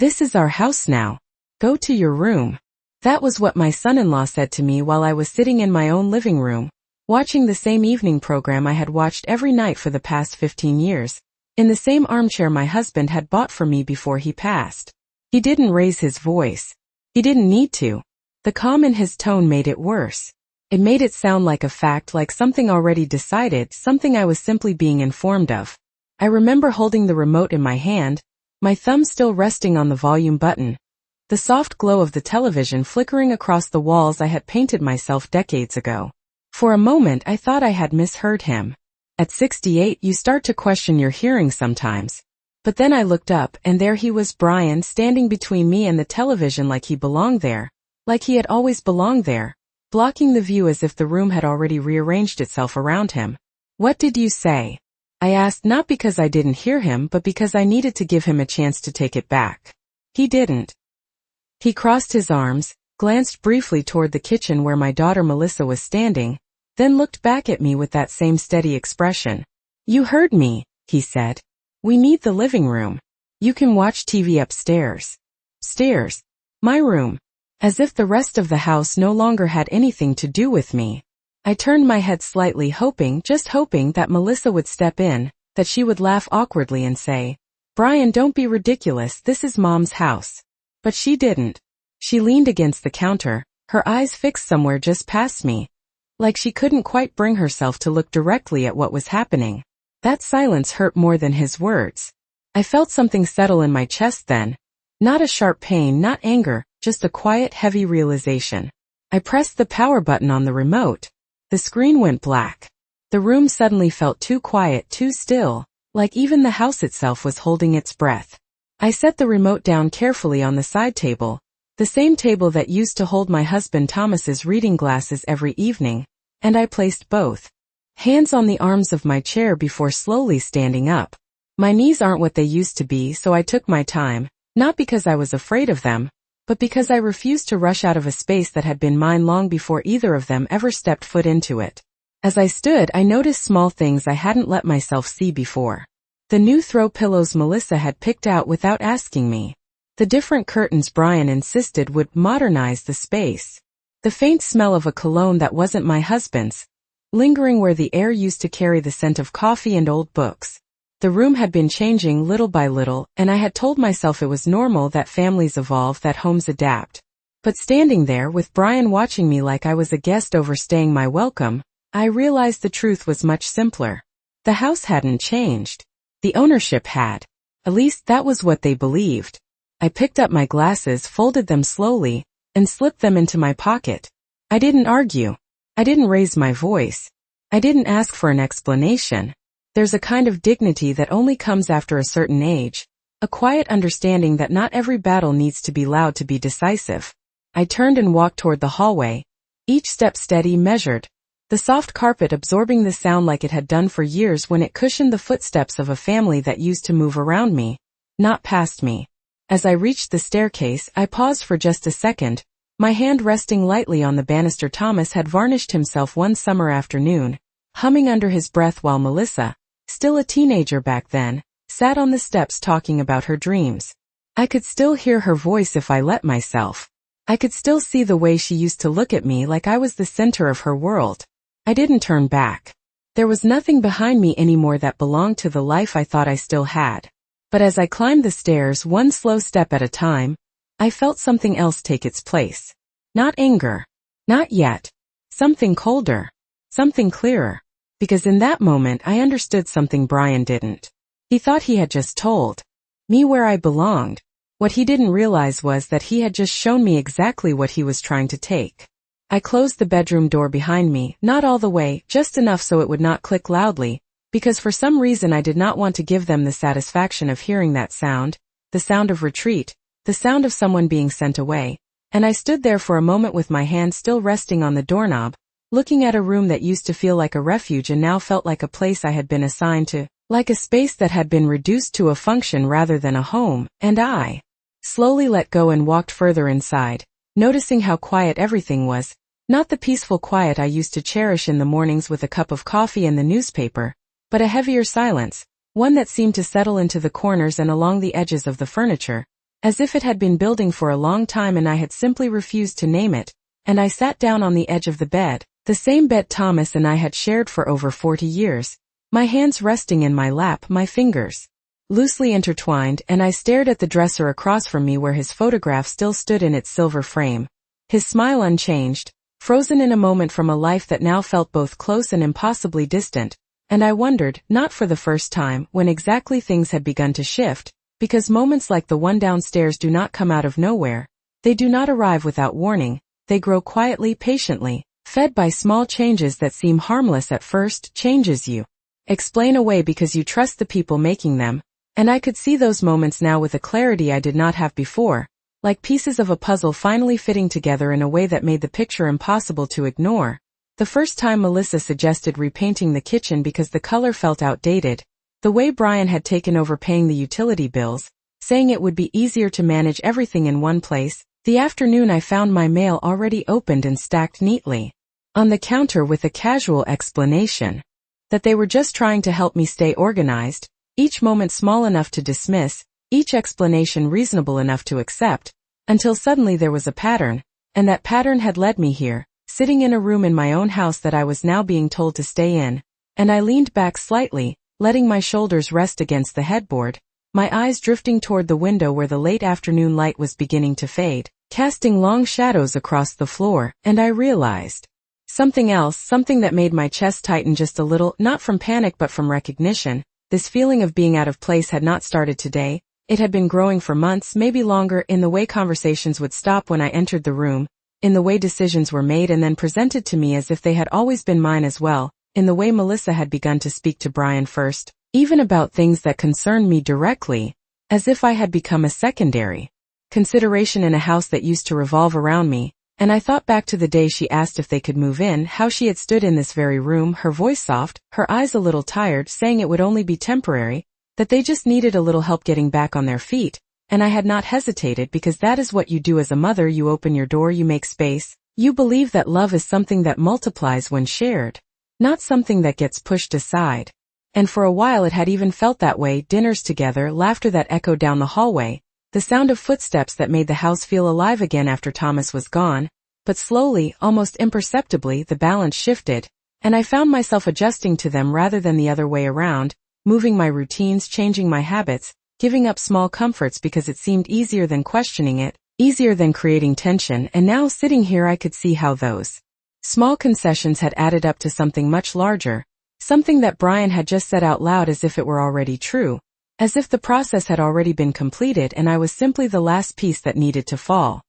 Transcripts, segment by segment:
"This is our house now. Go to your room." That was what my son-in-law said to me while I was sitting in my own living room, watching the same evening program I had watched every night for the past 15 years, in the same armchair my husband had bought for me before he passed. He didn't raise his voice. He didn't need to. The calm in his tone made it worse. It made it sound like a fact, like something already decided, something I was simply being informed of. I remember holding the remote in my hand, my thumb still resting on the volume button, the soft glow of the television flickering across the walls I had painted myself decades ago. For a moment I thought I had misheard him. At 68 you start to question your hearing sometimes. But then I looked up and there he was, Brian, standing between me and the television like he belonged there, like he had always belonged there, blocking the view as if the room had already rearranged itself around him. "What did you say?" I asked, not because I didn't hear him but because I needed to give him a chance to take it back. He didn't. He crossed his arms, glanced briefly toward the kitchen where my daughter Melissa was standing, then looked back at me with that same steady expression. "You heard me," he said. "We need the living room. You can watch TV upstairs." Stairs. My room. As if the rest of the house no longer had anything to do with me. I turned my head slightly, hoping, just hoping, that Melissa would step in, that she would laugh awkwardly and say, "Brian, don't be ridiculous, this is Mom's house." But she didn't. She leaned against the counter, her eyes fixed somewhere just past me, like she couldn't quite bring herself to look directly at what was happening. That silence hurt more than his words. I felt something settle in my chest then. Not a sharp pain, not anger, just a quiet, heavy realization. I pressed the power button on the remote. The screen went black. The room suddenly felt too quiet, too still, like even the house itself was holding its breath. I set the remote down carefully on the side table, the same table that used to hold my husband Thomas's reading glasses every evening, and I placed both hands on the arms of my chair before slowly standing up. My knees aren't what they used to be, so I took my time, not because I was afraid of them, but because I refused to rush out of a space that had been mine long before either of them ever stepped foot into it. As I stood, I noticed small things I hadn't let myself see before. The new throw pillows Melissa had picked out without asking me. The different curtains Brian insisted would modernize the space. The faint smell of a cologne that wasn't my husband's, lingering where the air used to carry the scent of coffee and old books. The room had been changing little by little, and I had told myself it was normal, that families evolve, that homes adapt. But standing there with Brian watching me like I was a guest overstaying my welcome, I realized the truth was much simpler. The house hadn't changed. The ownership had. At least that was what they believed. I picked up my glasses, folded them slowly, and slipped them into my pocket. I didn't argue. I didn't raise my voice. I didn't ask for an explanation. There's a kind of dignity that only comes after a certain age, a quiet understanding that not every battle needs to be loud to be decisive. I turned and walked toward the hallway, each step steady, measured, the soft carpet absorbing the sound like it had done for years when it cushioned the footsteps of a family that used to move around me, not past me. As I reached the staircase, I paused for just a second, my hand resting lightly on the banister. Thomas had varnished himself one summer afternoon, humming under his breath while Melissa, still a teenager back then, sat on the steps talking about her dreams. I could still hear her voice if I let myself. I could still see the way she used to look at me like I was the center of her world. I didn't turn back. There was nothing behind me anymore that belonged to the life I thought I still had. But as I climbed the stairs, one slow step at a time, I felt something else take its place. Not anger. Not yet. Something colder. Something clearer. Because in that moment I understood something Brian didn't. He thought he had just told me where I belonged. What he didn't realize was that he had just shown me exactly what he was trying to take. I closed the bedroom door behind me, not all the way, just enough so it would not click loudly, because for some reason I did not want to give them the satisfaction of hearing that sound, the sound of retreat, the sound of someone being sent away, and I stood there for a moment with my hand still resting on the doorknob, looking at a room that used to feel like a refuge and now felt like a place I had been assigned to, like a space that had been reduced to a function rather than a home, and I slowly let go and walked further inside, noticing how quiet everything was. Not the peaceful quiet I used to cherish in the mornings with a cup of coffee and the newspaper, but a heavier silence, one that seemed to settle into the corners and along the edges of the furniture, as if it had been building for a long time and I had simply refused to name it, and I sat down on the edge of the bed, the same bed Thomas and I had shared for over 40 years, my hands resting in my lap, my fingers loosely intertwined, and I stared at the dresser across from me where his photograph still stood in its silver frame, his smile unchanged, frozen in a moment from a life that now felt both close and impossibly distant, and I wondered, not for the first time, when exactly things had begun to shift, because moments like the one downstairs do not come out of nowhere, they do not arrive without warning, they grow quietly, patiently, fed by small changes that seem harmless at first, changes you explain away because you trust the people making them. And I could see those moments now with a clarity I did not have before, like pieces of a puzzle finally fitting together in a way that made the picture impossible to ignore. The first time Melissa suggested repainting the kitchen because the color felt outdated, the way Brian had taken over paying the utility bills, saying it would be easier to manage everything in one place, the afternoon I found my mail already opened and stacked neatly on the counter with a casual explanation that they were just trying to help me stay organized, each moment small enough to dismiss, each explanation reasonable enough to accept, until suddenly there was a pattern, and that pattern had led me here, sitting in a room in my own house that I was now being told to stay in, and I leaned back slightly, letting my shoulders rest against the headboard, my eyes drifting toward the window where the late afternoon light was beginning to fade, casting long shadows across the floor, and I realized something else, something that made my chest tighten just a little, not from panic but from recognition. This feeling of being out of place had not started today, it had been growing for months, maybe longer, in the way conversations would stop when I entered the room, in the way decisions were made and then presented to me as if they had always been mine as well, in the way Melissa had begun to speak to Brian first, even about things that concerned me directly, as if I had become a secondary consideration in a house that used to revolve around me. And I thought back to the day she asked if they could move in, how she had stood in this very room, her voice soft, her eyes a little tired, saying it would only be temporary, that they just needed a little help getting back on their feet, and I had not hesitated because that is what you do as a mother. You open your door, you make space, you believe that love is something that multiplies when shared, not something that gets pushed aside. And for a while it had even felt that way, dinners together, laughter that echoed down the hallway, the sound of footsteps that made the house feel alive again after Thomas was gone, but slowly, almost imperceptibly, the balance shifted, and I found myself adjusting to them rather than the other way around, moving my routines, changing my habits, giving up small comforts because it seemed easier than questioning it, easier than creating tension, and now sitting here I could see how those small concessions had added up to something much larger, something that Brian had just said out loud as if it were already true. As if the process had already been completed and I was simply the last piece that needed to fall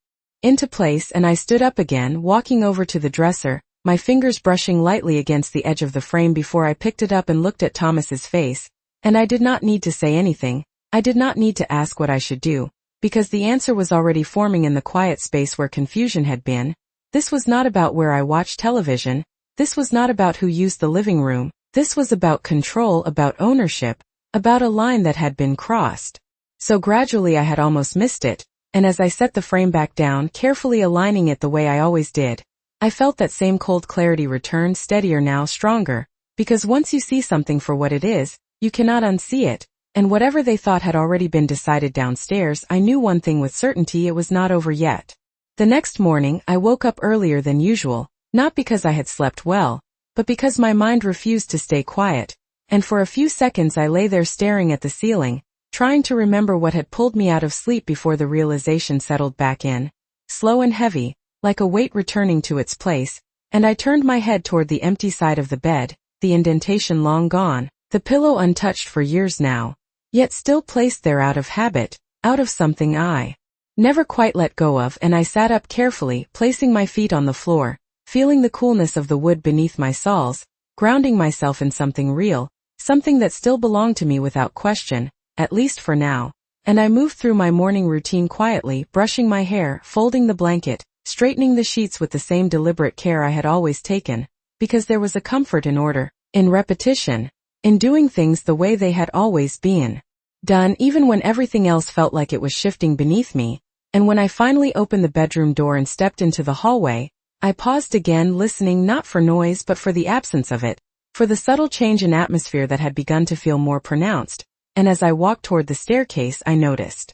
into place, and I stood up again, walking over to the dresser, my fingers brushing lightly against the edge of the frame before I picked it up and looked at Thomas's face, and I did not need to say anything, I did not need to ask what I should do, because the answer was already forming in the quiet space where confusion had been. This was not about where I watched television, this was not about who used the living room, this was about control, about ownership, about a line that had been crossed. So gradually I had almost missed it, and as I set the frame back down, carefully aligning it the way I always did, I felt that same cold clarity return, steadier now, stronger, because once you see something for what it is, you cannot unsee it, and whatever they thought had already been decided downstairs, I knew one thing with certainty: it was not over yet. The next morning, I woke up earlier than usual, not because I had slept well, but because my mind refused to stay quiet. And for a few seconds I lay there staring at the ceiling, trying to remember what had pulled me out of sleep before the realization settled back in, slow and heavy, like a weight returning to its place, and I turned my head toward the empty side of the bed, the indentation long gone, the pillow untouched for years now, yet still placed there out of habit, out of something I never quite let go of, and I sat up carefully, placing my feet on the floor, feeling the coolness of the wood beneath my soles, grounding myself in something real, something that still belonged to me without question, at least for now. And I moved through my morning routine quietly, brushing my hair, folding the blanket, straightening the sheets with the same deliberate care I had always taken, because there was a comfort in order, in repetition, in doing things the way they had always been done, even when everything else felt like it was shifting beneath me. And when I finally opened the bedroom door and stepped into the hallway, I paused again, listening not for noise but for the absence of it, for the subtle change in atmosphere that had begun to feel more pronounced, and as I walked toward the staircase I noticed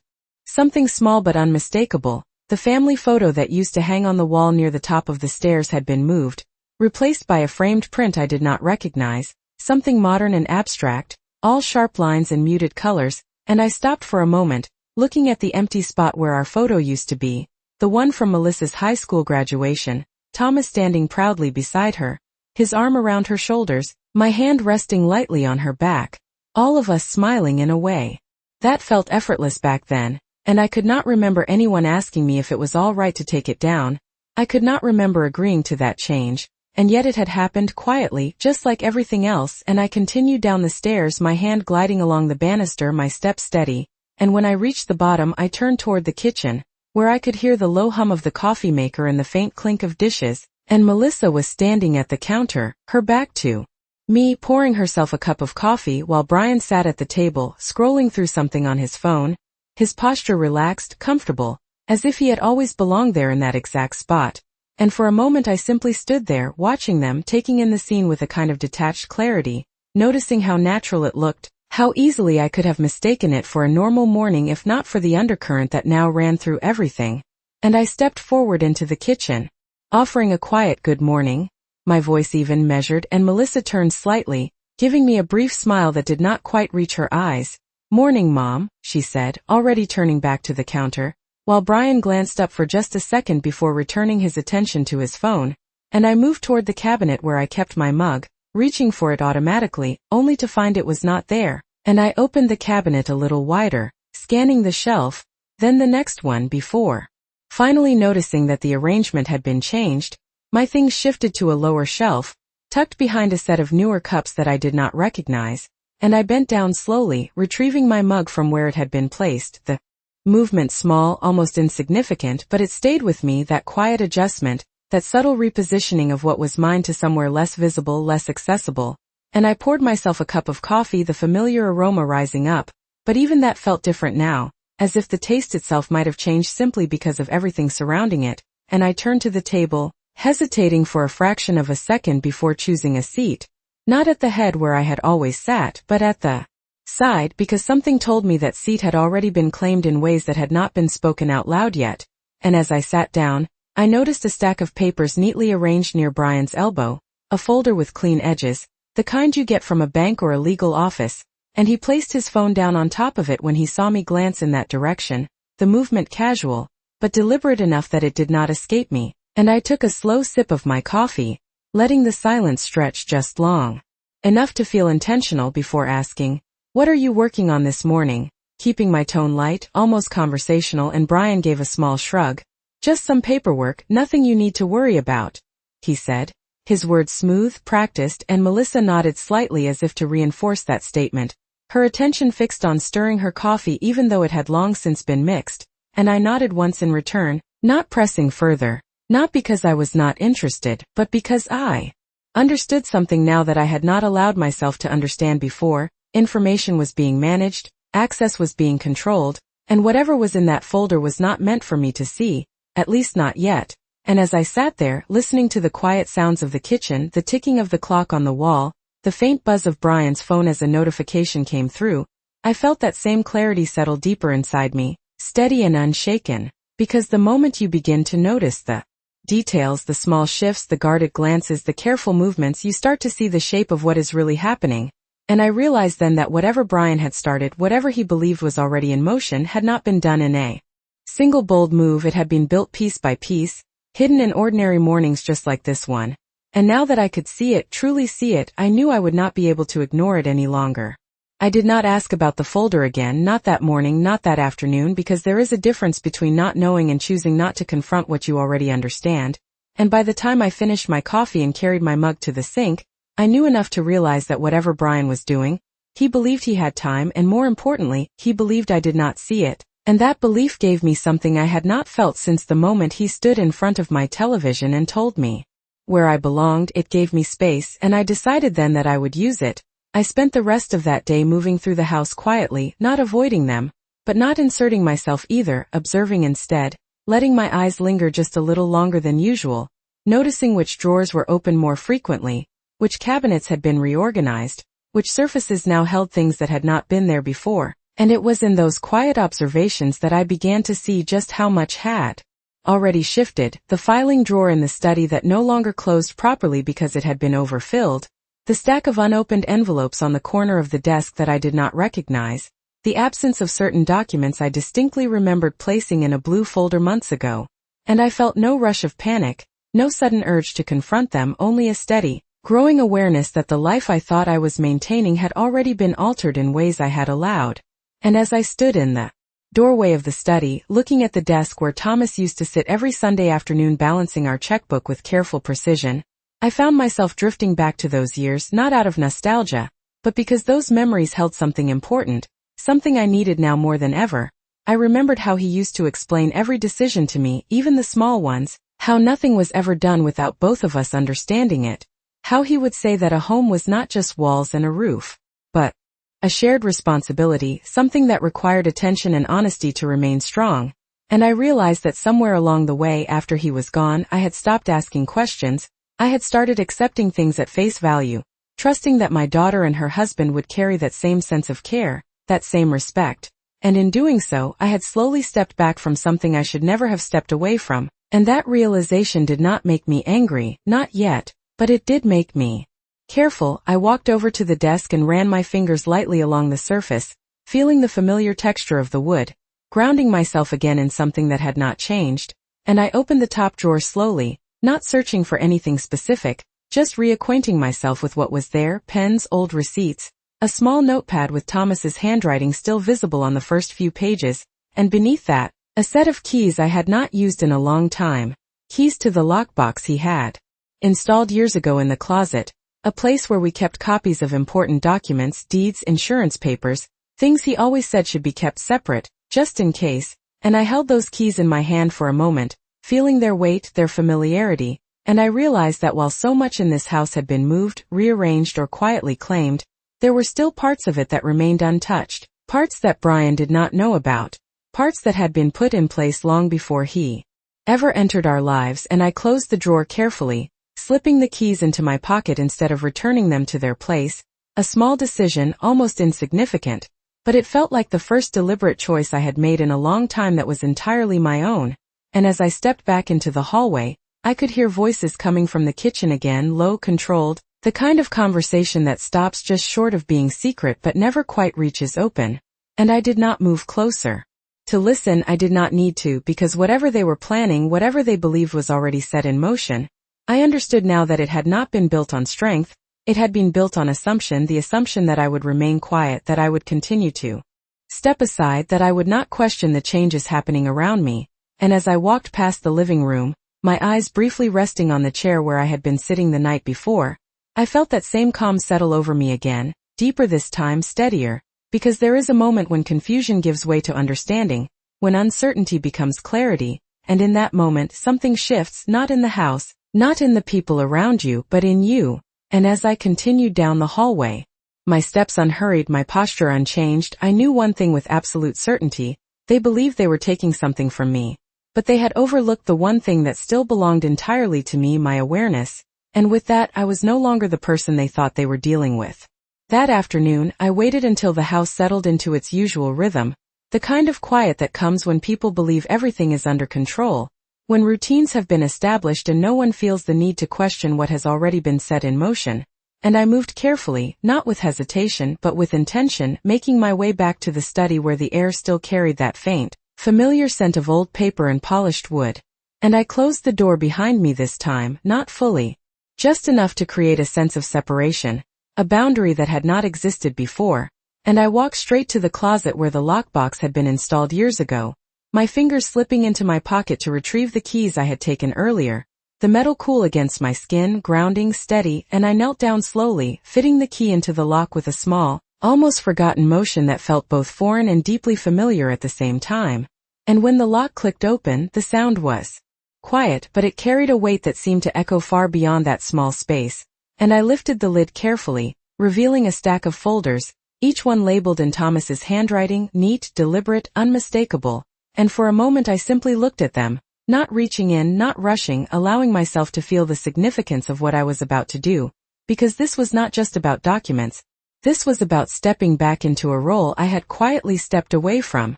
Something small but unmistakable. The family photo that used to hang on the wall near the top of the stairs had been moved, replaced by a framed print I did not recognize, something modern and abstract, all sharp lines and muted colors, and I stopped for a moment, looking at the empty spot where our photo used to be, the one from Melissa's high school graduation, Thomas standing proudly beside her, his arm around her shoulders, my hand resting lightly on her back, all of us smiling in a way that felt effortless back then, and I could not remember anyone asking me if it was all right to take it down. I could not remember agreeing to that change, and yet it had happened quietly, just like everything else, and I continued down the stairs, my hand gliding along the banister, my step steady, and when I reached the bottom I turned toward the kitchen, where I could hear the low hum of the coffee maker and the faint clink of dishes, and Melissa was standing at the counter, her back to me, pouring herself a cup of coffee while Brian sat at the table, scrolling through something on his phone, his posture relaxed, comfortable, as if he had always belonged there in that exact spot. And for a moment I simply stood there, watching them, taking in the scene with a kind of detached clarity, noticing how natural it looked, how easily I could have mistaken it for a normal morning if not for the undercurrent that now ran through everything. And I stepped forward into the kitchen, offering a quiet good morning, my voice even, measured, and Melissa turned slightly, giving me a brief smile that did not quite reach her eyes. "Morning, Mom," she said, already turning back to the counter, while Brian glanced up for just a second before returning his attention to his phone, and I moved toward the cabinet where I kept my mug, reaching for it automatically, only to find it was not there, and I opened the cabinet a little wider, scanning the shelf, then the next one before finally noticing that the arrangement had been changed. My things shifted to a lower shelf, tucked behind a set of newer cups that I did not recognize, and I bent down slowly, retrieving my mug from where it had been placed, the movement small, almost insignificant, but it stayed with me, that quiet adjustment, that subtle repositioning of what was mine to somewhere less visible, less accessible, and I poured myself a cup of coffee, the familiar aroma rising up, but even that felt different now, as if the taste itself might have changed simply because of everything surrounding it, and I turned to the table, hesitating for a fraction of a second before choosing a seat, not at the head where I had always sat, but at the side, because something told me that seat had already been claimed in ways that had not been spoken out loud yet, and as I sat down, I noticed a stack of papers neatly arranged near Brian's elbow, a folder with clean edges, the kind you get from a bank or a legal office, and he placed his phone down on top of it when he saw me glance in that direction, the movement casual, but deliberate enough that it did not escape me, and I took a slow sip of my coffee, letting the silence stretch just long enough to feel intentional before asking, "What are you working on this morning?" keeping my tone light, almost conversational, and Brian gave a small shrug. "Just some paperwork, nothing you need to worry about," he said, his words smooth, practiced, and Melissa nodded slightly as if to reinforce that statement, her attention fixed on stirring her coffee even though it had long since been mixed, and I nodded once in return, not pressing further. Not because I was not interested, but because I understood something now that I had not allowed myself to understand before. Information was being managed, access was being controlled, and whatever was in that folder was not meant for me to see, at least not yet. And as I sat there, listening to the quiet sounds of the kitchen, the ticking of the clock on the wall, the faint buzz of Brian's phone as a notification came through, I felt that same clarity settle deeper inside me, steady and unshaken, because the moment you begin to notice the details, the small shifts, the guarded glances, the careful movements, you start to see the shape of what is really happening. And I realized then that whatever Brian had started, whatever he believed was already in motion, had not been done in a single bold move. It had been built piece by piece, hidden in ordinary mornings just like this one. And now that I could see it, truly see it, I knew I would not be able to ignore it any longer. I did not ask about the folder again, not that morning, not that afternoon, because there is a difference between not knowing and choosing not to confront what you already understand. And by the time I finished my coffee and carried my mug to the sink, I knew enough to realize that whatever Brian was doing, he believed he had time, and more importantly, he believed I did not see it, and that belief gave me something I had not felt since the moment he stood in front of my television and told me where I belonged. It gave me space, and I decided then that I would use it. I spent the rest of that day moving through the house quietly, not avoiding them, but not inserting myself either, observing instead, letting my eyes linger just a little longer than usual, noticing which drawers were open more frequently, which cabinets had been reorganized, which surfaces now held things that had not been there before, And it was in those quiet observations that I began to see just how much had already shifted: the filing drawer in the study that no longer closed properly because it had been overfilled, the stack of unopened envelopes on the corner of the desk that I did not recognize, the absence of certain documents I distinctly remembered placing in a blue folder months ago. And I felt no rush of panic, no sudden urge to confront them, only a steady, growing awareness that the life I thought I was maintaining had already been altered in ways I had allowed. And as I stood in the doorway of the study, looking at the desk where Thomas used to sit every Sunday afternoon balancing our checkbook with careful precision, I found myself drifting back to those years, not out of nostalgia, but because those memories held something important, something I needed now more than ever. I remembered how he used to explain every decision to me, even the small ones, how nothing was ever done without both of us understanding it, how he would say that a home was not just walls and a roof, but a shared responsibility, something that required attention and honesty to remain strong. And I realized that somewhere along the way after he was gone, I had stopped asking questions. I had started accepting things at face value, trusting that my daughter and her husband would carry that same sense of care, that same respect. And in doing so, I had slowly stepped back from something I should never have stepped away from, and that realization did not make me angry, not yet, but it did make me careful. I walked over to the desk and ran my fingers lightly along the surface, feeling the familiar texture of the wood, grounding myself again in something that had not changed, and I opened the top drawer slowly, not searching for anything specific, just reacquainting myself with what was there: pens, old receipts, a small notepad with Thomas's handwriting still visible on the first few pages, and beneath that, a set of keys I had not used in a long time, keys to the lockbox he had installed years ago in the closet, a place where we kept copies of important documents, deeds, insurance papers, things he always said should be kept separate, just in case. And I held those keys in my hand for a moment, feeling their weight, their familiarity, and I realized that while so much in this house had been moved, rearranged, or quietly claimed, there were still parts of it that remained untouched, parts that Brian did not know about, parts that had been put in place long before he ever entered our lives. And I closed the drawer carefully, slipping the keys into my pocket instead of returning them to their place, a small decision, almost insignificant, but it felt like the first deliberate choice I had made in a long time that was entirely my own. And as I stepped back into the hallway, I could hear voices coming from the kitchen again, low, controlled, the kind of conversation that stops just short of being secret but never quite reaches open. And I did not move closer to listen. I did not need to, because whatever they were planning, whatever they believed was already set in motion. I understood now that it had not been built on strength, it had been built on assumption, the assumption that I would remain quiet, that I would continue to step aside, that I would not question the changes happening around me. And as I walked past the living room, my eyes briefly resting on the chair where I had been sitting the night before, I felt that same calm settle over me again, deeper this time, steadier, because there is a moment when confusion gives way to understanding, when uncertainty becomes clarity, and in that moment something shifts, not in the house, not in the people around you, but in you. And as I continued down the hallway, my steps unhurried, my posture unchanged, I knew one thing with absolute certainty: they believed they were taking something from me, but they had overlooked the one thing that still belonged entirely to me, my awareness. And with that, I was no longer the person they thought they were dealing with. That afternoon, I waited until the house settled into its usual rhythm, the kind of quiet that comes when people believe everything is under control, when routines have been established and no one feels the need to question what has already been set in motion. And I moved carefully, not with hesitation, but with intention, making my way back to the study where the air still carried that faint, familiar scent of old paper and polished wood. And I closed the door behind me this time, not fully, just enough to create a sense of separation, a boundary that had not existed before. And I walked straight to the closet where the lockbox had been installed years ago, my fingers slipping into my pocket to retrieve the keys I had taken earlier, the metal cool against my skin, grounding, steady, and I knelt down slowly, fitting the key into the lock with a small, almost forgotten motion that felt both foreign and deeply familiar at the same time. And when the lock clicked open, the sound was quiet, but it carried a weight that seemed to echo far beyond that small space. And I lifted the lid carefully, revealing a stack of folders, each one labeled in Thomas's handwriting, neat, deliberate, unmistakable. And for a moment I simply looked at them, not reaching in, not rushing, allowing myself to feel the significance of what I was about to do, because this was not just about documents, This was about stepping back into a role I had quietly stepped away from.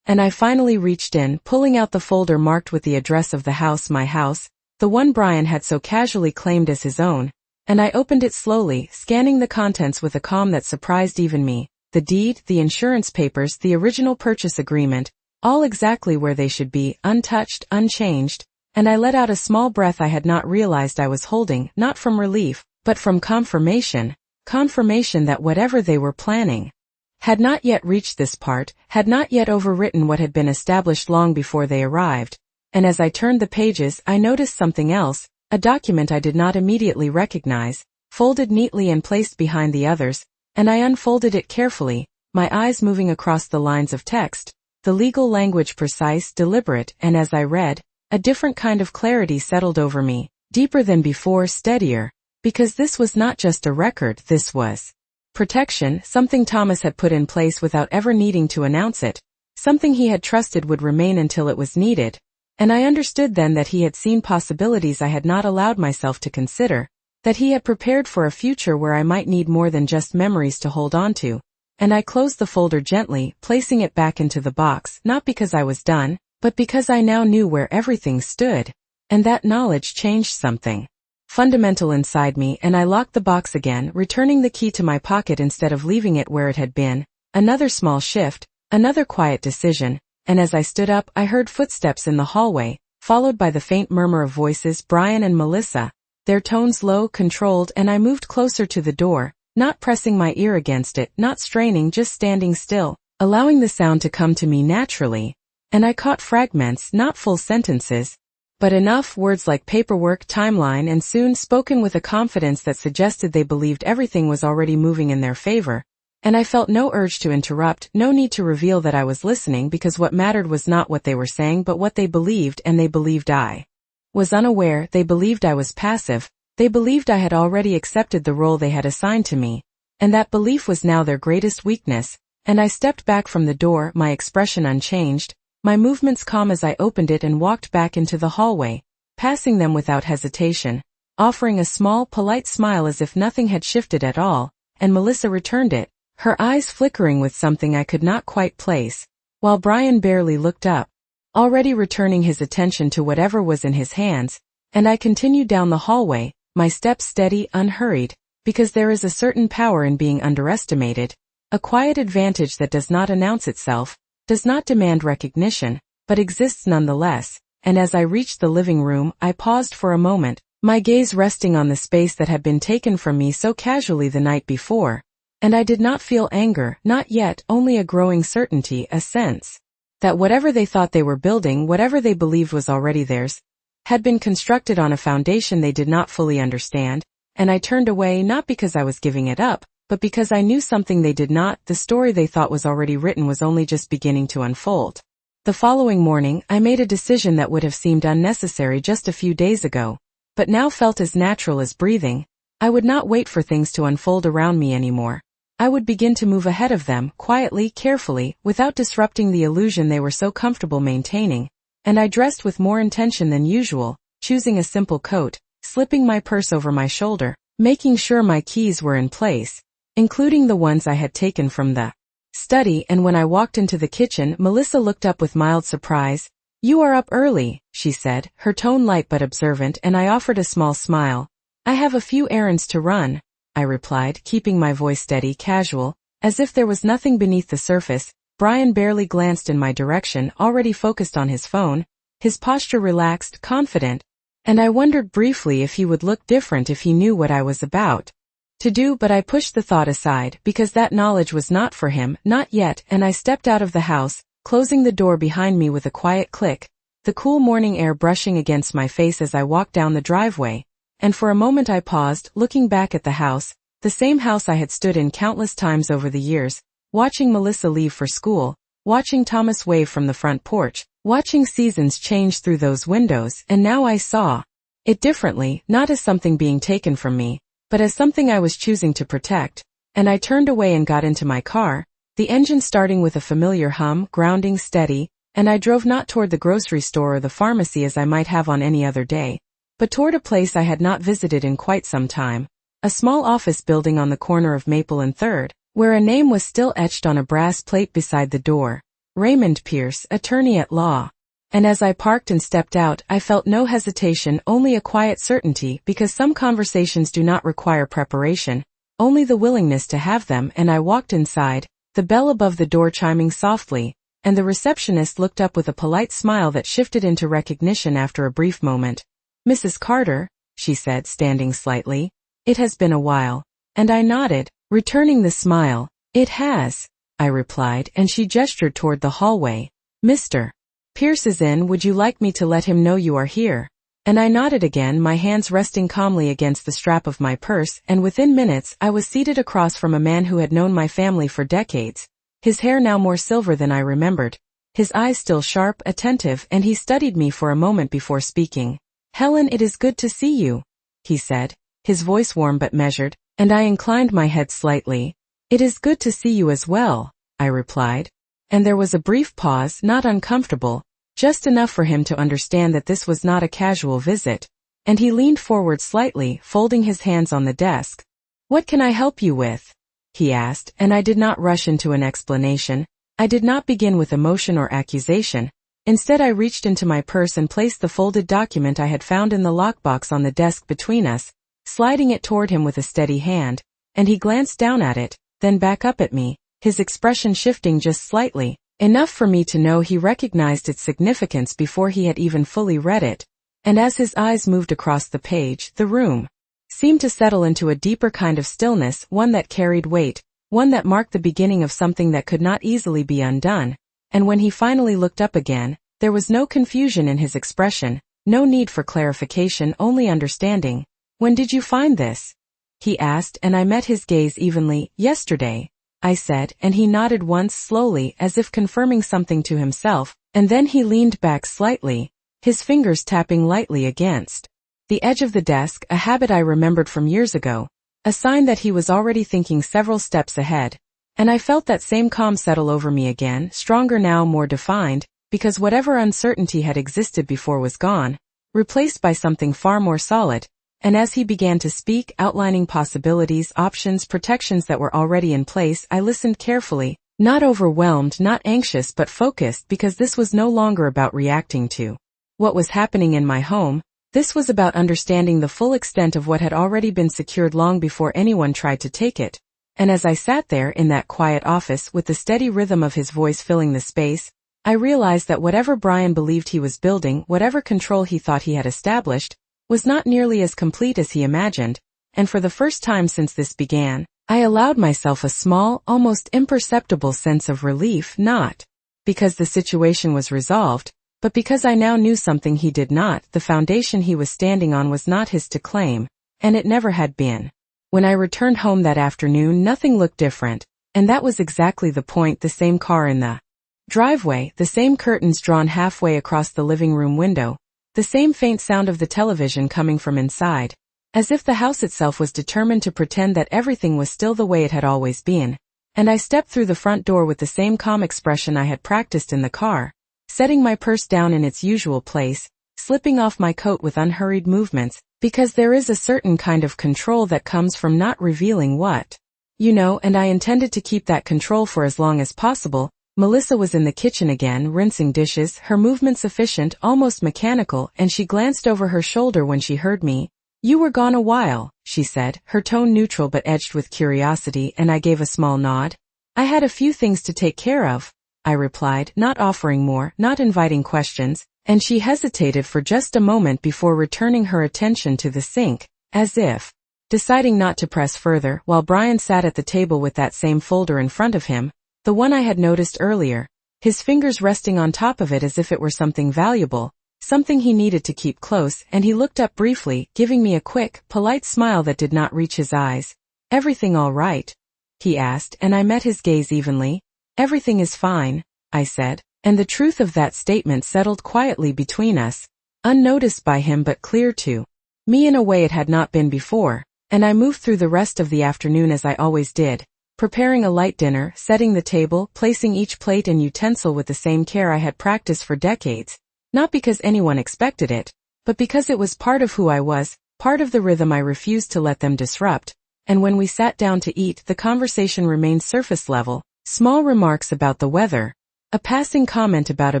And I finally reached in, pulling out the folder marked with the address of the house, my house, the one Brian had so casually claimed as his own, and I opened it slowly, scanning the contents with a calm that surprised even me. The deed, the insurance papers, the original purchase agreement, all exactly where they should be, untouched, unchanged, and I let out a small breath I had not realized I was holding, not from relief, but from confirmation that whatever they were planning had not yet reached this part, had not yet overwritten what had been established long before they arrived. And as I turned the pages, I noticed something else, a document I did not immediately recognize, folded neatly and placed behind the others, and I unfolded it carefully, my eyes moving across the lines of text, the legal language precise, deliberate, and as I read, a different kind of clarity settled over me, deeper than before, steadier, because this was not just a record, this was protection, something Thomas had put in place without ever needing to announce it, something he had trusted would remain until it was needed, and I understood then that he had seen possibilities I had not allowed myself to consider, that he had prepared for a future where I might need more than just memories to hold on to, and I closed the folder gently, placing it back into the box, not because I was done, but because I now knew where everything stood, and that knowledge changed something fundamental inside me, and I locked the box again, returning the key to my pocket instead of leaving it where it had been. Another small shift, another quiet decision, and as I stood up, I heard footsteps in the hallway, followed by the faint murmur of voices, Brian and Melissa, their tones low, controlled, and I moved closer to the door, not pressing my ear against it, not straining, just standing still, allowing the sound to come to me naturally, and I caught fragments, not full sentences, but enough words like paperwork, timeline, and soon, spoken with a confidence that suggested they believed everything was already moving in their favor, and I felt no urge to interrupt, no need to reveal that I was listening, because what mattered was not what they were saying but what they believed, and they believed I was unaware, they believed I was passive, they believed I had already accepted the role they had assigned to me, and that belief was now their greatest weakness, and I stepped back from the door, my expression unchanged, my movements calm as I opened it and walked back into the hallway, passing them without hesitation, offering a small, polite smile as if nothing had shifted at all, and Melissa returned it, her eyes flickering with something I could not quite place, while Brian barely looked up, already returning his attention to whatever was in his hands, and I continued down the hallway, my steps steady, unhurried, because there is a certain power in being underestimated, a quiet advantage that does not announce itself, does not demand recognition, but exists nonetheless, and as I reached the living room, I paused for a moment, my gaze resting on the space that had been taken from me so casually the night before, and I did not feel anger, not yet, only a growing certainty, a sense that whatever they thought they were building, whatever they believed was already theirs, had been constructed on a foundation they did not fully understand, and I turned away not because I was giving it up, but because I knew something they did not, the story they thought was already written was only just beginning to unfold. The following morning, I made a decision that would have seemed unnecessary just a few days ago, but now felt as natural as breathing. I would not wait for things to unfold around me anymore. I would begin to move ahead of them, quietly, carefully, without disrupting the illusion they were so comfortable maintaining, and I dressed with more intention than usual, choosing a simple coat, slipping my purse over my shoulder, making sure my keys were in place, including the ones I had taken from the study, and when I walked into the kitchen, Melissa looked up with mild surprise. "You are up early," she said, her tone light but observant, and I offered a small smile. "I have a few errands to run," I replied, keeping my voice steady, casual, as if there was nothing beneath the surface. Brian barely glanced in my direction, already focused on his phone, his posture relaxed, confident, and I wondered briefly if he would look different if he knew what I was about to do, but I pushed the thought aside, because that knowledge was not for him, not yet, and I stepped out of the house, closing the door behind me with a quiet click, the cool morning air brushing against my face as I walked down the driveway, and for a moment I paused, looking back at the house, the same house I had stood in countless times over the years, watching Melissa leave for school, watching Thomas wave from the front porch, watching seasons change through those windows, and now I saw it differently, not as something being taken from me, but as something I was choosing to protect, and I turned away and got into my car, the engine starting with a familiar hum, grounding steady, and I drove not toward the grocery store or the pharmacy as I might have on any other day, but toward a place I had not visited in quite some time, A small office building on the corner of Maple and 3rd, where a name was still etched on a brass plate beside the door. Raymond Pierce, attorney at law. And as I parked and stepped out, I felt no hesitation, only a quiet certainty, because some conversations do not require preparation, only the willingness to have them. And I walked inside, the bell above the door chiming softly, and the receptionist looked up with a polite smile that shifted into recognition after a brief moment. "Mrs. Carter," she said, standing slightly. "It has been a while." And I nodded, returning the smile. "It has," I replied, and she gestured toward the hallway. "Mr. Pierce is in. Would you like me to let him know you are here?" And I nodded again, my hands resting calmly against the strap of my purse, and within minutes I was seated across from a man who had known my family for decades. His hair now more silver than I remembered. His eyes still sharp, attentive, and he studied me for a moment before speaking. "Helen, it is good to see you," he said, his voice warm but measured, and I inclined my head slightly. "It is good to see you as well," I replied. And there was a brief pause, not uncomfortable, just enough for him to understand that this was not a casual visit, and he leaned forward slightly, folding his hands on the desk. "What can I help you with?" he asked, and I did not rush into an explanation. I did not begin with emotion or accusation. Instead, I reached into my purse and placed the folded document I had found in the lockbox on the desk between us, sliding it toward him with a steady hand, and he glanced down at it, then back up at me, his expression shifting just slightly, enough for me to know he recognized its significance before he had even fully read it. And as his eyes moved across the page, the room seemed to settle into a deeper kind of stillness, one that carried weight, one that marked the beginning of something that could not easily be undone. And when he finally looked up again, there was no confusion in his expression, no need for clarification, only understanding. "When did you find this?" he asked, and I met his gaze evenly. "Yesterday," I said, and he nodded once slowly as if confirming something to himself, and then he leaned back slightly, his fingers tapping lightly against the edge of the desk, a habit I remembered from years ago, a sign that he was already thinking several steps ahead. And I felt that same calm settle over me again, stronger now, more defined, because whatever uncertainty had existed before was gone, replaced by something far more solid. And as he began to speak, outlining possibilities, options, protections that were already in place, I listened carefully, not overwhelmed, not anxious, but focused, because this was no longer about reacting to what was happening in my home. This was about understanding the full extent of what had already been secured long before anyone tried to take it. And as I sat there in that quiet office with the steady rhythm of his voice filling the space, I realized that whatever Brian believed he was building, whatever control he thought he had established, was not nearly as complete as he imagined, and for the first time since this began, I allowed myself a small, almost imperceptible sense of relief, not because the situation was resolved, but because I now knew something he did not. The foundation he was standing on was not his to claim, and it never had been. When I returned home that afternoon, nothing looked different, and that was exactly the point. The same car in the driveway, the same curtains drawn halfway across the living room window, the same faint sound of the television coming from inside, as if the house itself was determined to pretend that everything was still the way it had always been. And I stepped through the front door with the same calm expression I had practiced in the car, setting my purse down in its usual place, slipping off my coat with unhurried movements, because there is a certain kind of control that comes from not revealing what you know, and I intended to keep that control for as long as possible. Melissa was in the kitchen again, rinsing dishes, her movements efficient, almost mechanical, and she glanced over her shoulder when she heard me. "You were gone a while," she said, her tone neutral but edged with curiosity, and I gave a small nod. "I had a few things to take care of," I replied, not offering more, not inviting questions, and she hesitated for just a moment before returning her attention to the sink, as if deciding not to press further, while Brian sat at the table with that same folder in front of him, the one I had noticed earlier, his fingers resting on top of it as if it were something valuable, something he needed to keep close, and he looked up briefly, giving me a quick, polite smile that did not reach his eyes. "Everything all right?" he asked, and I met his gaze evenly. "Everything is fine," I said, and the truth of that statement settled quietly between us, unnoticed by him but clear to me in a way it had not been before, and I moved through the rest of the afternoon as I always did, preparing a light dinner, setting the table, placing each plate and utensil with the same care I had practiced for decades, not because anyone expected it, but because it was part of who I was, part of the rhythm I refused to let them disrupt, and when we sat down to eat, the conversation remained surface level, small remarks about the weather, a passing comment about a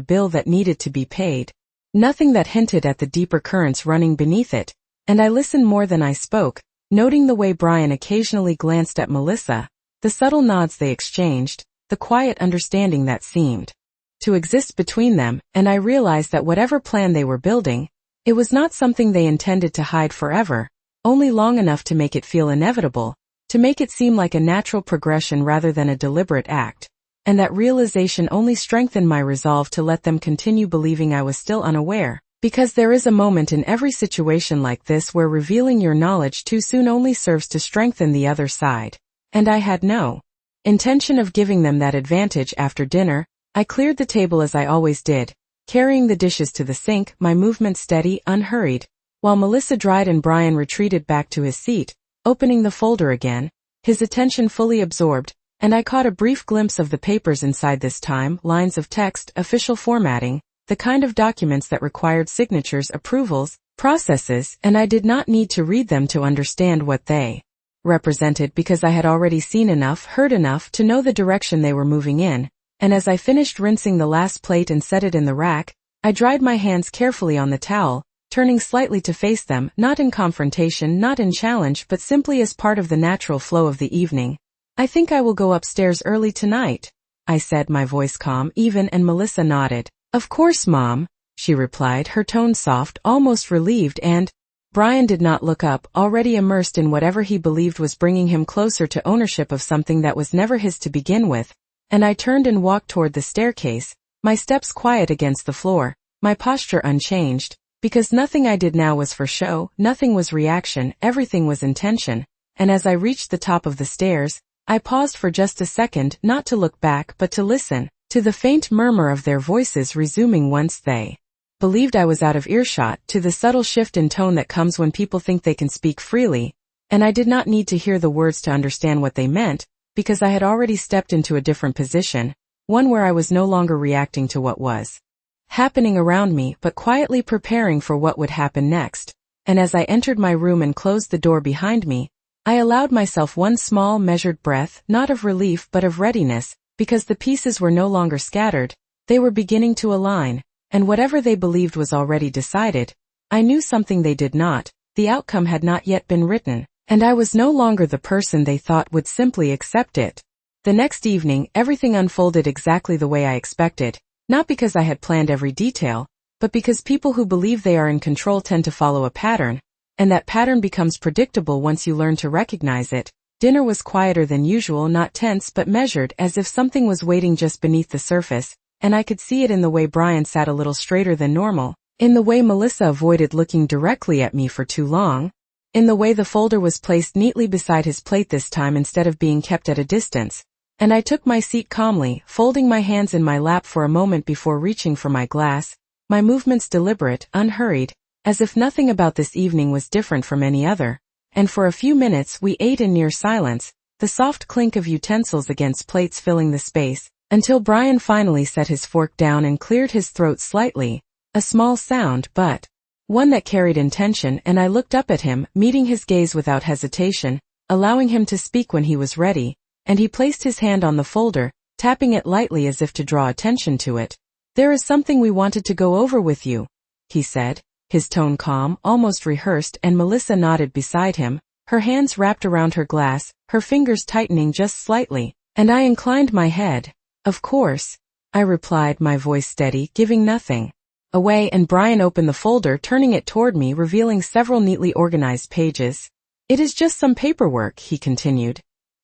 bill that needed to be paid, nothing that hinted at the deeper currents running beneath it, and I listened more than I spoke, noting the way Brian occasionally glanced at Melissa, the subtle nods they exchanged, the quiet understanding that seemed to exist between them, and I realized that whatever plan they were building, it was not something they intended to hide forever, only long enough to make it feel inevitable, to make it seem like a natural progression rather than a deliberate act, and that realization only strengthened my resolve to let them continue believing I was still unaware, because there is a moment in every situation like this where revealing your knowledge too soon only serves to strengthen the other side, and I had no intention of giving them that advantage. After dinner, I cleared the table as I always did, carrying the dishes to the sink, my movement steady, unhurried, while Melissa dried and Brian retreated back to his seat, opening the folder again, his attention fully absorbed, and I caught a brief glimpse of the papers inside this time, lines of text, official formatting, the kind of documents that required signatures, approvals, processes, and I did not need to read them to understand what they represented because I had already seen enough, heard enough to know the direction they were moving in, and as I finished rinsing the last plate and set it in the rack, I dried my hands carefully on the towel, turning slightly to face them, not in confrontation, not in challenge, but simply as part of the natural flow of the evening. I think I will go upstairs early tonight, I said, my voice calm, even, and Melissa nodded. Of course, Mom, she replied, her tone soft, almost relieved, and Brian did not look up, already immersed in whatever he believed was bringing him closer to ownership of something that was never his to begin with, and I turned and walked toward the staircase, my steps quiet against the floor, my posture unchanged, because nothing I did now was for show, nothing was reaction, everything was intention, and as I reached the top of the stairs, I paused for just a second, not to look back but to listen, to the faint murmur of their voices resuming once they believed I was out of earshot, to the subtle shift in tone that comes when people think they can speak freely, and I did not need to hear the words to understand what they meant, because I had already stepped into a different position, one where I was no longer reacting to what was happening around me, but quietly preparing for what would happen next, and as I entered my room and closed the door behind me, I allowed myself one small, measured breath, not of relief but of readiness, because the pieces were no longer scattered, they were beginning to align, and whatever they believed was already decided. I knew something they did not, the outcome had not yet been written, and I was no longer the person they thought would simply accept it. The next evening, everything unfolded exactly the way I expected, not because I had planned every detail, but because people who believe they are in control tend to follow a pattern, and that pattern becomes predictable once you learn to recognize it. Dinner was quieter than usual, not tense but measured, as if something was waiting just beneath the surface, and I could see it in the way Brian sat a little straighter than normal, in the way Melissa avoided looking directly at me for too long, in the way the folder was placed neatly beside his plate this time instead of being kept at a distance, and I took my seat calmly, folding my hands in my lap for a moment before reaching for my glass, my movements deliberate, unhurried, as if nothing about this evening was different from any other, and for a few minutes we ate in near silence, the soft clink of utensils against plates filling the space, until Brian finally set his fork down and cleared his throat slightly, a small sound but one that carried intention, and I looked up at him, meeting his gaze without hesitation, allowing him to speak when he was ready, and he placed his hand on the folder, tapping it lightly as if to draw attention to it. There is something we wanted to go over with you, he said, his tone calm, almost rehearsed, and Melissa nodded beside him, her hands wrapped around her glass, her fingers tightening just slightly, and I inclined my head. Of course, I replied, my voice steady, giving nothing away, and Brian opened the folder, turning it toward me, revealing several neatly organized pages. It is just some paperwork, he continued.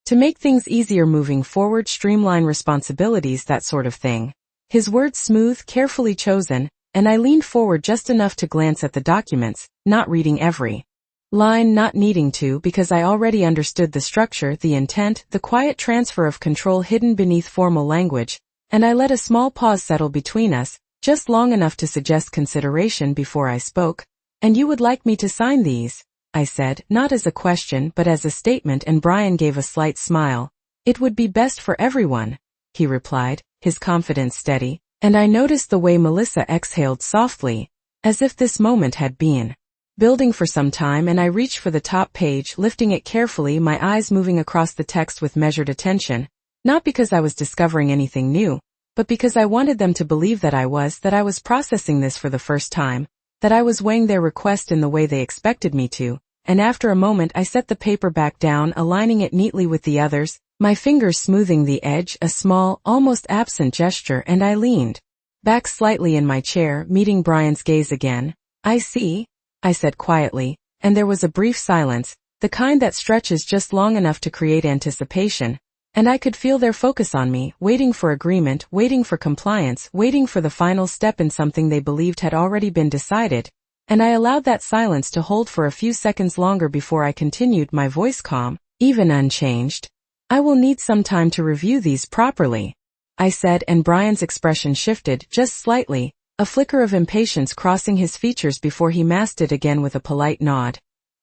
To make things easier moving forward, streamline responsibilities, that sort of thing. His words smooth, carefully chosen, and I leaned forward just enough to glance at the documents, not reading every line, not needing to, because I already understood the structure, the intent, the quiet transfer of control hidden beneath formal language, and I let a small pause settle between us, just long enough to suggest consideration before I spoke. And you would like me to sign these? I said, not as a question but as a statement, and Brian gave a slight smile. It would be best for everyone, he replied, his confidence steady, and I noticed the way Melissa exhaled softly, as if this moment had been building for some time, and I reached for the top page, lifting it carefully, my eyes moving across the text with measured attention, not because I was discovering anything new, but because I wanted them to believe that I was processing this for the first time, that I was weighing their request in the way they expected me to, and after a moment I set the paper back down, aligning it neatly with the others, my fingers smoothing the edge, a small, almost absent gesture, and I leaned back slightly in my chair, meeting Brian's gaze again. "I see," I said quietly, and there was a brief silence, the kind that stretches just long enough to create anticipation, and I could feel their focus on me, waiting for agreement, waiting for compliance, waiting for the final step in something they believed had already been decided, and I allowed that silence to hold for a few seconds longer before I continued, my voice calm, even unchanged. "I will need some time to review these properly," I said, and Brian's expression shifted, just slightly, a flicker of impatience crossing his features before he masked it again with a polite nod.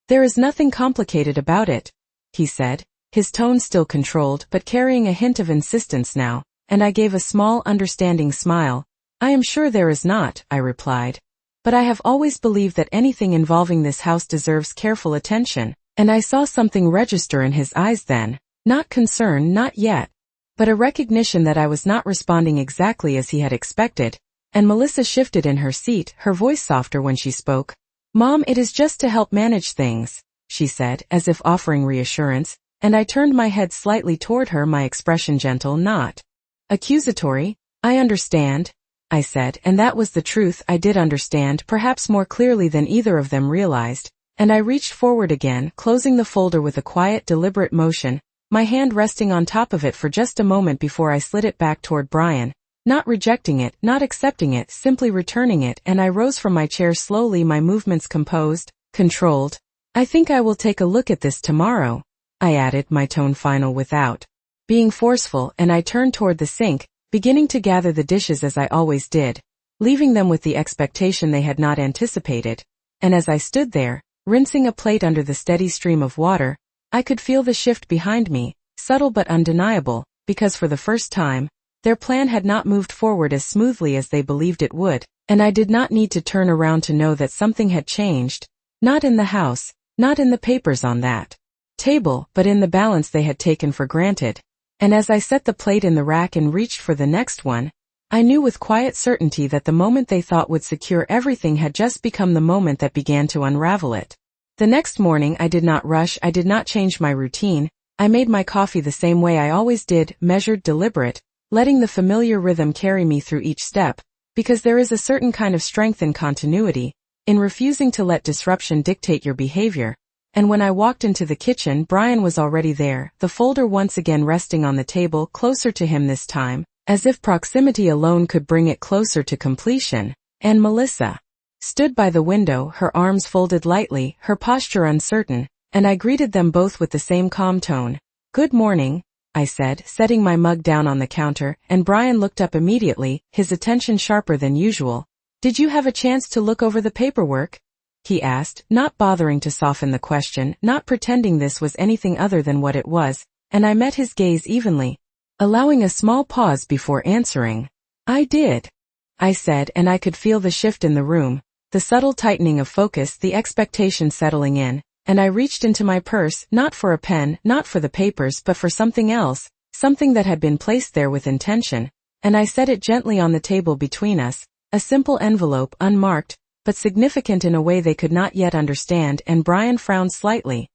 "There is nothing complicated about it," he said, his tone still controlled but carrying a hint of insistence now, and I gave a small, understanding smile. "I am sure there is not," I replied. "But I have always believed that anything involving this house deserves careful attention," and I saw something register in his eyes then. Not concern, not yet, but a recognition that I was not responding exactly as he had expected, and Melissa shifted in her seat, her voice softer when she spoke. "Mom, it is just to help manage things," she said, as if offering reassurance, and I turned my head slightly toward her, my expression gentle, not accusatory. "I understand," I said, and that was the truth, I did understand, perhaps more clearly than either of them realized, and I reached forward again, closing the folder with a quiet, deliberate motion, my hand resting on top of it for just a moment before I slid it back toward Brian, not rejecting it, not accepting it, simply returning it, and I rose from my chair slowly, my movements composed, controlled. "I think I will take a look at this tomorrow," I added, my tone final without being forceful, and I turned toward the sink, beginning to gather the dishes as I always did, leaving them with the expectation they had not anticipated, and as I stood there, rinsing a plate under the steady stream of water, I could feel the shift behind me, subtle but undeniable, because for the first time, their plan had not moved forward as smoothly as they believed it would, and I did not need to turn around to know that something had changed, not in the house, not in the papers on that table, but in the balance they had taken for granted. And as I set the plate in the rack and reached for the next one, I knew with quiet certainty that the moment they thought would secure everything had just become the moment that began to unravel it. The next morning I did not rush, I did not change my routine, I made my coffee the same way I always did, measured, deliberate, letting the familiar rhythm carry me through each step, because there is a certain kind of strength in continuity, in refusing to let disruption dictate your behavior. And when I walked into the kitchen, Brian was already there, the folder once again resting on the table, closer to him this time, as if proximity alone could bring it closer to completion, and Melissa stood by the window, her arms folded lightly, her posture uncertain, and I greeted them both with the same calm tone. "Good morning," I said, setting my mug down on the counter, and Brian looked up immediately, his attention sharper than usual. "Did you have a chance to look over the paperwork?" he asked, not bothering to soften the question, not pretending this was anything other than what it was, and I met his gaze evenly, allowing a small pause before answering. "I did," I said, and I could feel the shift in the room, the subtle tightening of focus, the expectation settling in, and I reached into my purse, not for a pen, not for the papers, but for something else, something that had been placed there with intention, and I set it gently on the table between us, a simple envelope, unmarked, but significant in a way they could not yet understand, and Brian frowned slightly,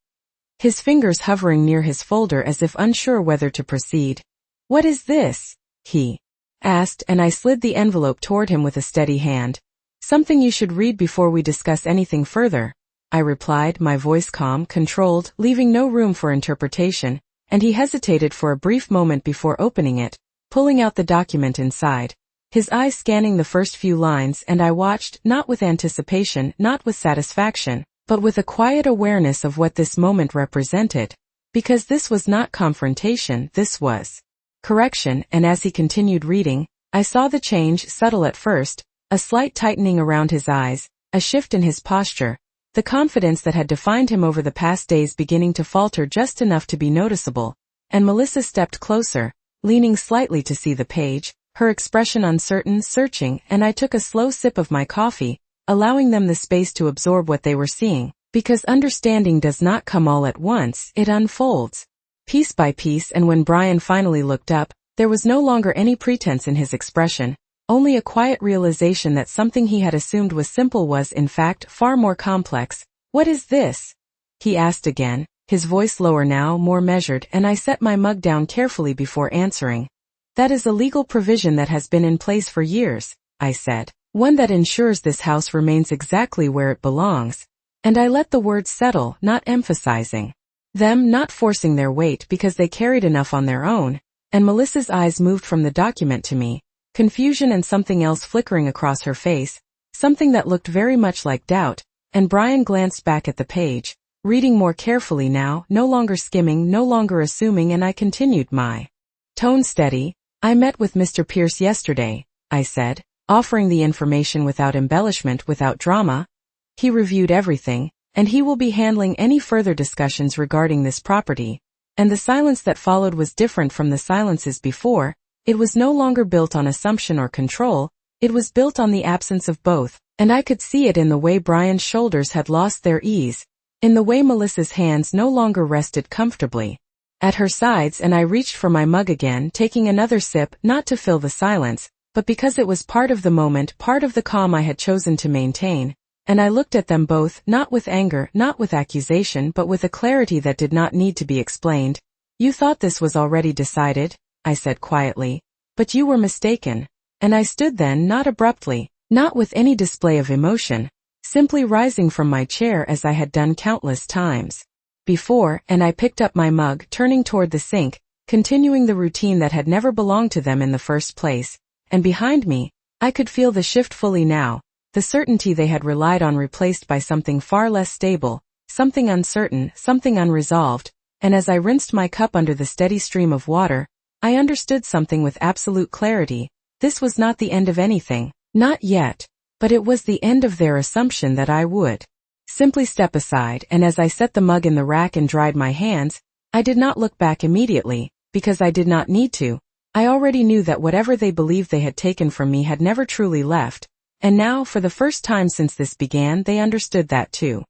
his fingers hovering near his folder as if unsure whether to proceed. "What is this?" he asked, and I slid the envelope toward him with a steady hand. "Something you should read before we discuss anything further," I replied, my voice calm, controlled, leaving no room for interpretation, and he hesitated for a brief moment before opening it, pulling out the document inside, his eyes scanning the first few lines, and I watched, not with anticipation, not with satisfaction, but with a quiet awareness of what this moment represented, because this was not confrontation, this was correction, and as he continued reading, I saw the change, subtle at first, a slight tightening around his eyes, a shift in his posture, the confidence that had defined him over the past days beginning to falter just enough to be noticeable, and Melissa stepped closer, leaning slightly to see the page, her expression uncertain, searching, and I took a slow sip of my coffee, allowing them the space to absorb what they were seeing, because understanding does not come all at once, it unfolds piece by piece. And when Brian finally looked up, there was no longer any pretense in his expression, only a quiet realization that something he had assumed was simple was in fact far more complex. "What is this?" he asked again, his voice lower now, more measured, and I set my mug down carefully before answering. "That is a legal provision that has been in place for years," I said. "One that ensures this house remains exactly where it belongs." And I let the words settle, not emphasizing them, not forcing their weight because they carried enough on their own. And Melissa's eyes moved from the document to me, confusion and something else flickering across her face, something that looked very much like doubt, and Brian glanced back at the page, reading more carefully now, no longer skimming, no longer assuming, and I continued, my tone steady. "I met with Mr. Pierce yesterday," I said, offering the information without embellishment, without drama. "He reviewed everything, and he will be handling any further discussions regarding this property." And the silence that followed was different from the silences before. It was no longer built on assumption or control, it was built on the absence of both, and I could see it in the way Brian's shoulders had lost their ease, in the way Melissa's hands no longer rested comfortably at her sides. And I reached for my mug again, taking another sip, not to fill the silence, but because it was part of the moment, part of the calm I had chosen to maintain. And I looked at them both, not with anger, not with accusation, but with a clarity that did not need to be explained. "You thought this was already decided," I said quietly, "but you were mistaken." And I stood then, not abruptly, not with any display of emotion, simply rising from my chair as I had done countless times before, and I picked up my mug, turning toward the sink, continuing the routine that had never belonged to them in the first place. And behind me, I could feel the shift fully now. The certainty they had relied on replaced by something far less stable, something uncertain, something unresolved. And as I rinsed my cup under the steady stream of water, I understood something with absolute clarity. This was not the end of anything, not yet, but it was the end of their assumption that I would simply step aside. And as I set the mug in the rack and dried my hands, I did not look back immediately, because I did not need to. I already knew that whatever they believed they had taken from me had never truly left. And now, for the first time since this began, they understood that too.